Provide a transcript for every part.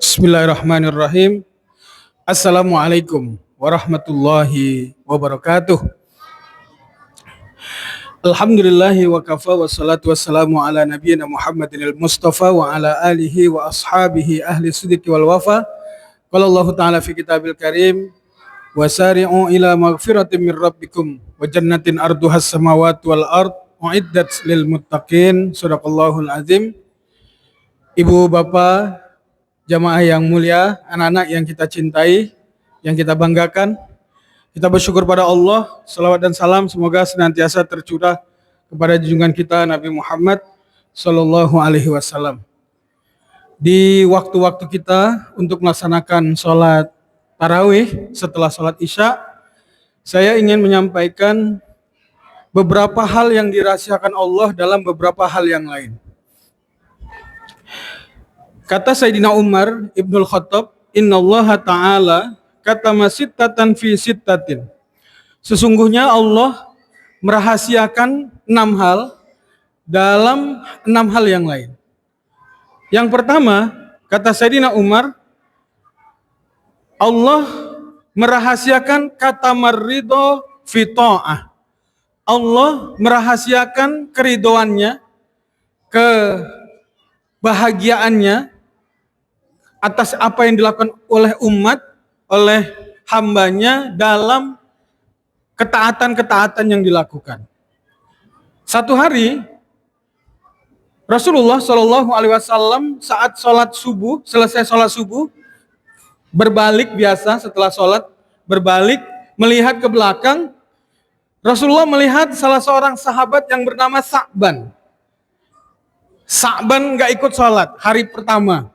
Bismillahirrahmanirrahim. Assalamualaikum warahmatullahi wabarakatuh. Alhamdulillahi wa kafa wassalatu wassalamu ala nabiyyina Muhammadin al-Mustafa wa ala alihi wa ashabihi ahli sidqi wal wafa. Qala Allah Ta'ala fi kitabil karim wasari'u ila maghfiratin min rabbikum wa jannatin arduhas samawati wal ard uiddat lil muttaqin. Shadaqallahul azim. Ibu bapak jamaah yang mulia, anak-anak yang kita cintai, yang kita banggakan, kita bersyukur pada Allah. Salawat dan salam semoga senantiasa tercurah kepada junjungan kita Nabi Muhammad Sallallahu Alaihi Wasallam. Di waktu-waktu kita untuk melaksanakan sholat tarawih setelah sholat isya, saya ingin menyampaikan beberapa hal yang dirahasiakan Allah dalam beberapa hal yang lain. Kata Sayyidina Umar Ibnul Khattab, Innallaha ta'ala katama sittatan fi sittatin. Sesungguhnya Allah merahasiakan 6 hal dalam 6 hal yang lain. Yang pertama, kata Sayyidina Umar, Allah merahasiakan katama ridho fi ta'ah. Allah merahasiakan keridoannya, kebahagiaannya atas apa yang dilakukan oleh umat, oleh hambanya dalam ketaatan-ketaatan yang dilakukan. Satu hari Rasulullah Shallallahu Alaihi Wasallam saat sholat subuh, selesai sholat subuh, berbalik biasa setelah sholat, berbalik melihat ke belakang. Rasulullah melihat salah seorang sahabat yang bernama Sa'ban. Sa'ban gak ikut sholat hari pertama.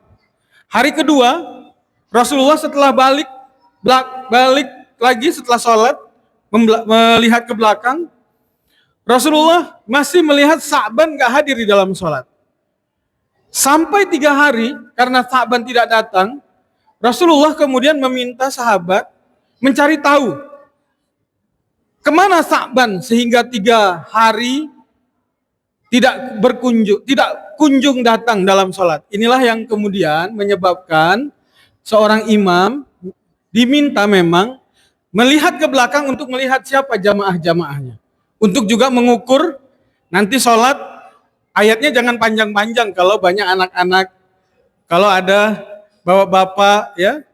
Hari kedua, Rasulullah setelah balik lagi setelah sholat, melihat ke belakang, Rasulullah masih melihat Sa'ban gak hadir di dalam sholat. Sampai 3 hari, karena Sa'ban tidak datang, Rasulullah kemudian meminta sahabat mencari tahu kemana Sa'ban sehingga 3 hari tidak kunjung datang dalam sholat. Inilah yang kemudian menyebabkan seorang imam diminta memang melihat ke belakang untuk melihat siapa jamaah-jamaahnya. Untuk juga mengukur nanti sholat, ayatnya jangan panjang-panjang kalau banyak anak-anak, kalau ada bapak-bapak ya.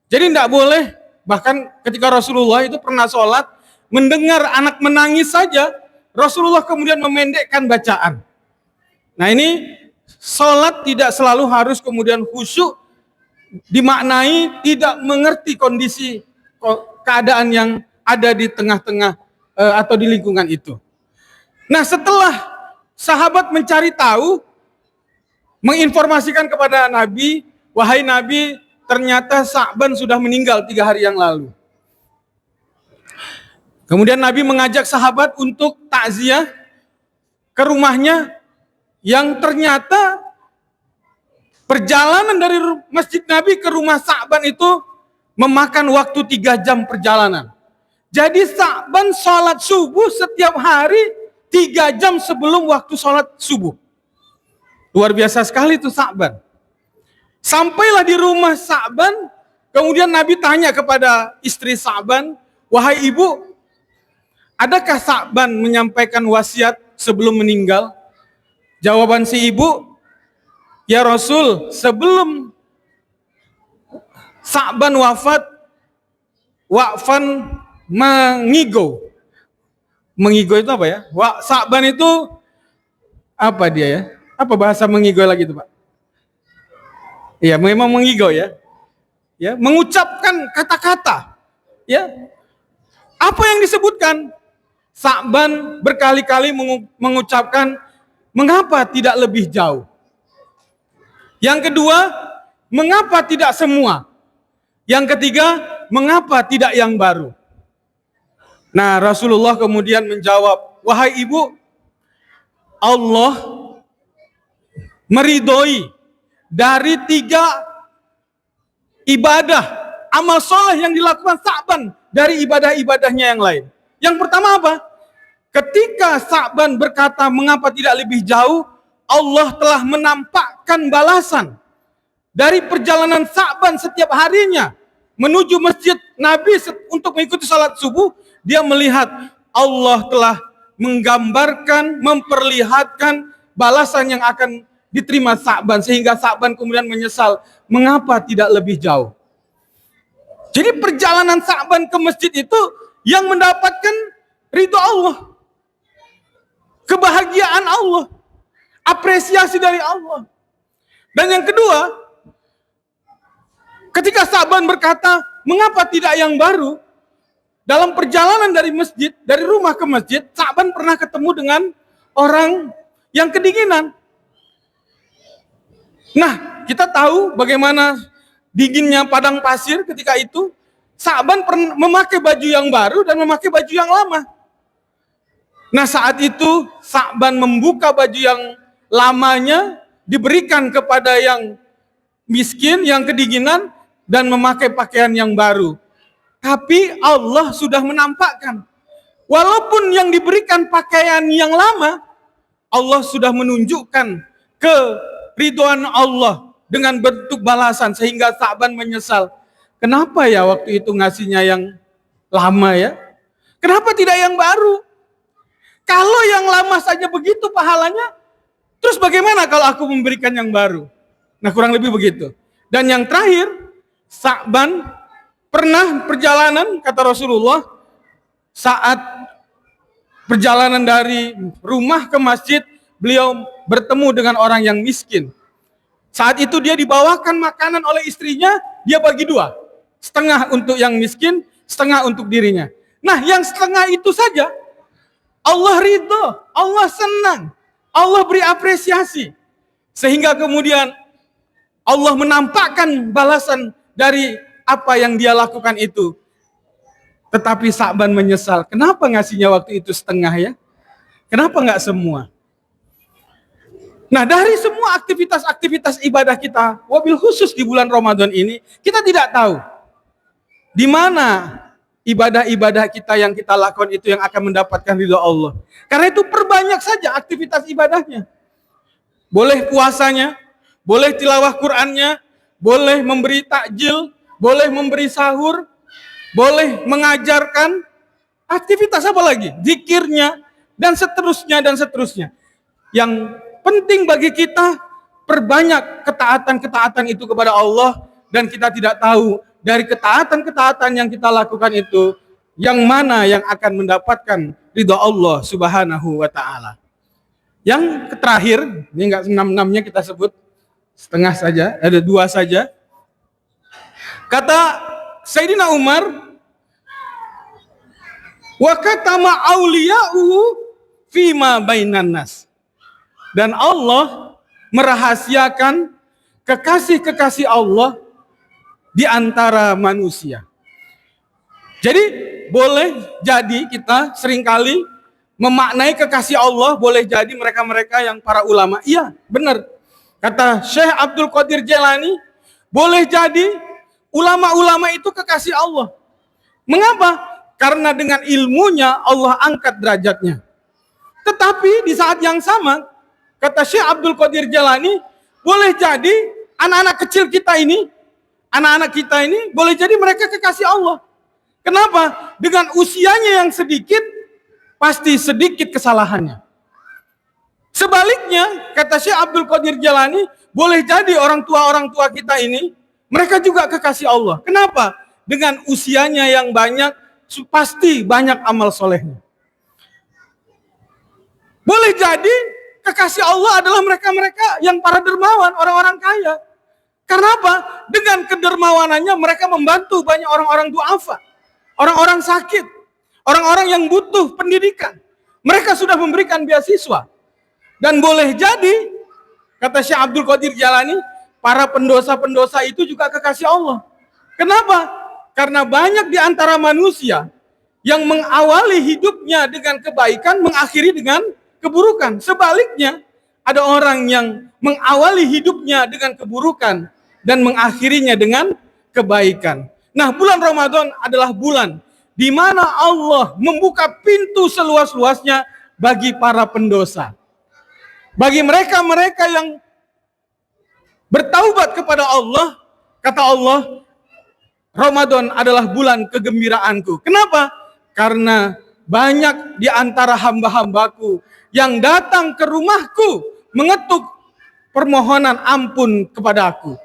Jadi tidak boleh, bahkan ketika Rasulullah itu pernah sholat, mendengar anak menangis saja, Rasulullah kemudian memendekkan bacaan. Nah ini sholat tidak selalu harus kemudian khusyuk, dimaknai tidak mengerti kondisi keadaan yang ada di tengah-tengah atau di lingkungan itu. Nah setelah sahabat mencari tahu, menginformasikan kepada Nabi, wahai Nabi, ternyata Sa'ban sudah meninggal 3 hari yang lalu. Kemudian Nabi mengajak sahabat untuk takziah ke rumahnya yang ternyata perjalanan dari masjid Nabi ke rumah Sa'ban itu memakan waktu 3 jam perjalanan. Jadi Sa'ban sholat subuh setiap hari 3 jam sebelum waktu sholat subuh. Luar biasa sekali itu Sa'ban. Sampailah di rumah Sa'ban, kemudian Nabi tanya kepada istri Sa'ban, wahai ibu, adakah Sa'ban menyampaikan wasiat sebelum meninggal? Jawaban si ibu, ya Rasul, sebelum Sa'ban wafat, wa'fan mengigo. Mengigo itu apa ya? Sa'ban itu apa dia ya? Apa bahasa mengigo lagi itu Pak? Iya, memang mengigo ya. Ya, mengucapkan kata-kata. Ya. Apa yang disebutkan? Sa'ban berkali-kali mengucapkan, mengapa tidak lebih jauh? Yang kedua, mengapa tidak semua? Yang ketiga, mengapa tidak yang baru? Nah, Rasulullah kemudian menjawab, wahai ibu, Allah meridhoi dari 3 ibadah, amal soleh yang dilakukan Sa'ban dari ibadah-ibadahnya yang lain. Yang pertama apa? Ketika Sa'ban berkata mengapa tidak lebih jauh, Allah telah menampakkan balasan dari perjalanan Sa'ban setiap harinya menuju masjid Nabi untuk mengikuti salat subuh, dia melihat Allah telah menggambarkan, memperlihatkan balasan yang akan diterima Sa'ban, sehingga Sa'ban kemudian menyesal mengapa tidak lebih jauh. Jadi perjalanan Sa'ban ke masjid itu yang mendapatkan ridho Allah, kebahagiaan Allah, apresiasi dari Allah. Dan yang kedua, ketika Sa'ban berkata, mengapa tidak yang baru? Dalam perjalanan dari masjid, dari rumah ke masjid, Sa'ban pernah ketemu dengan orang yang kedinginan. Nah, kita tahu bagaimana dinginnya padang pasir ketika itu. Sa'ban memakai baju yang baru dan memakai baju yang lama. Nah, saat itu Sa'ban membuka baju yang lamanya, diberikan kepada yang miskin, yang kedinginan, dan memakai pakaian yang baru. Tapi Allah sudah menampakkan, walaupun yang diberikan pakaian yang lama, Allah sudah menunjukkan keridhaan Allah dengan bentuk balasan, sehingga Sa'ban menyesal. Kenapa ya waktu itu ngasihnya yang lama ya? Kenapa tidak yang baru? Kalau yang lama saja begitu pahalanya, terus bagaimana kalau aku memberikan yang baru? Nah, kurang lebih begitu. Dan yang terakhir, Sa'ban pernah perjalanan, kata Rasulullah, saat perjalanan dari rumah ke masjid, beliau bertemu dengan orang yang miskin. Saat itu dia dibawakan makanan oleh istrinya, dia bagi dua. Setengah untuk yang miskin, setengah untuk dirinya. Nah, yang setengah itu saja, Allah ridho, Allah senang, Allah beri apresiasi. Sehingga kemudian Allah menampakkan balasan dari apa yang dia lakukan itu. Tetapi Sa'ban menyesal. Kenapa ngasihnya waktu itu setengah ya? Kenapa nggak semua? Nah, dari semua aktivitas-aktivitas ibadah kita, wabil khusus di bulan Ramadan ini, kita tidak tahu di mana ibadah-ibadah kita yang kita lakukan itu yang akan mendapatkan ridho Allah. Karena itu perbanyak saja aktivitas ibadahnya. Boleh puasanya, boleh tilawah Qur'annya, boleh memberi takjil, boleh memberi sahur, boleh mengajarkan, aktivitas apa lagi? Zikirnya, dan seterusnya, dan seterusnya. Yang penting bagi kita, perbanyak ketaatan-ketaatan itu kepada Allah, dan kita tidak tahu dari ketaatan-ketaatan yang kita lakukan itu, yang mana yang akan mendapatkan ridha Allah subhanahu wa ta'ala. Yang terakhir, ini enggak 6-6-nya kita sebut, setengah saja, ada 2 saja. Kata Sayyidina Umar, wa katama auliya'uhu fima bainan nas. Dan Allah merahasiakan kekasih-kekasih Allah di antara manusia. Jadi boleh jadi kita seringkali memaknai kekasih Allah, boleh jadi mereka-mereka yang para ulama. Iya, benar. Kata Syekh Abdul Qadir Jailani, boleh jadi ulama-ulama itu kekasih Allah. Mengapa? Karena dengan ilmunya Allah angkat derajatnya. Tetapi di saat yang sama, kata Syekh Abdul Qadir Jailani, boleh jadi anak-anak kecil kita ini, anak-anak kita ini, boleh jadi mereka kekasih Allah. Kenapa? Dengan usianya yang sedikit, pasti sedikit kesalahannya. Sebaliknya, kata Syekh Abdul Qadir Jailani, boleh jadi orang tua kita ini, mereka juga kekasih Allah. Kenapa? Dengan usianya yang banyak, pasti banyak amal solehnya. Boleh jadi kekasih Allah adalah mereka-mereka yang para dermawan, orang-orang kaya. Karena apa? Dengan kedermawanannya mereka membantu banyak orang-orang duafa, orang-orang sakit, orang-orang yang butuh pendidikan. Mereka sudah memberikan beasiswa. Dan boleh jadi, kata Syekh Abdul Qadir Jailani, para pendosa-pendosa itu juga kekasih Allah. Kenapa? Karena banyak di antara manusia yang mengawali hidupnya dengan kebaikan, mengakhiri dengan keburukan. Sebaliknya, ada orang yang mengawali hidupnya dengan keburukan dan mengakhirinya dengan kebaikan. Nah, bulan Ramadan adalah bulan di mana Allah membuka pintu seluas-luasnya bagi para pendosa. Bagi mereka-mereka yang bertaubat kepada Allah, kata Allah, Ramadan adalah bulan kegembiraanku. Kenapa? Karena banyak di antara hamba-hambaku yang datang ke rumahku mengetuk permohonan ampun kepada aku.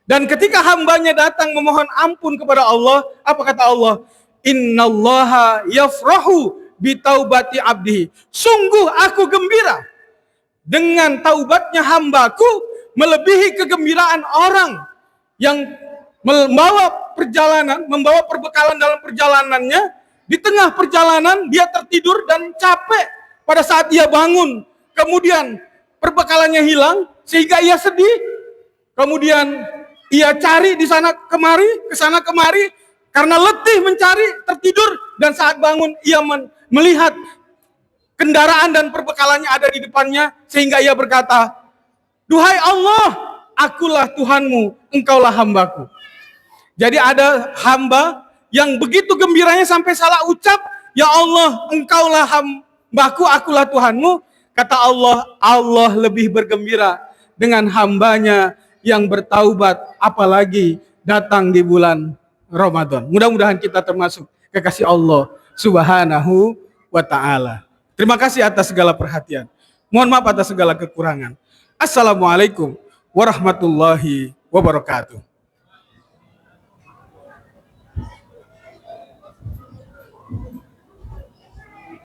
Dan ketika hambanya datang memohon ampun kepada Allah, apa kata Allah? Innallaha yafrahu bitaubati abdihi. Sungguh aku gembira dengan taubatnya hambaku melebihi kegembiraan orang yang membawa perbekalan dalam perjalanannya. Di tengah perjalanan dia tertidur dan capek. Pada saat dia bangun, kemudian perbekalannya hilang sehingga ia sedih. Kemudian ia cari di sana kemari, ke sana kemari karena letih mencari, tertidur, dan saat bangun ia melihat kendaraan dan perbekalannya ada di depannya sehingga ia berkata, "Duhai Allah, akulah Tuhanmu, engkaulah hambaku." Jadi ada hamba yang begitu gembiranya sampai salah ucap, "Ya Allah, engkaulah hambaku, akulah Tuhanmu." Kata Allah, Allah lebih bergembira dengan hambanya yang bertaubat, apalagi datang di bulan Ramadan. Mudah-mudahan kita termasuk kekasih Allah Subhanahu wa ta'ala. Terima kasih atas segala perhatian. Mohon maaf atas segala kekurangan. Assalamualaikum warahmatullahi wabarakatuh.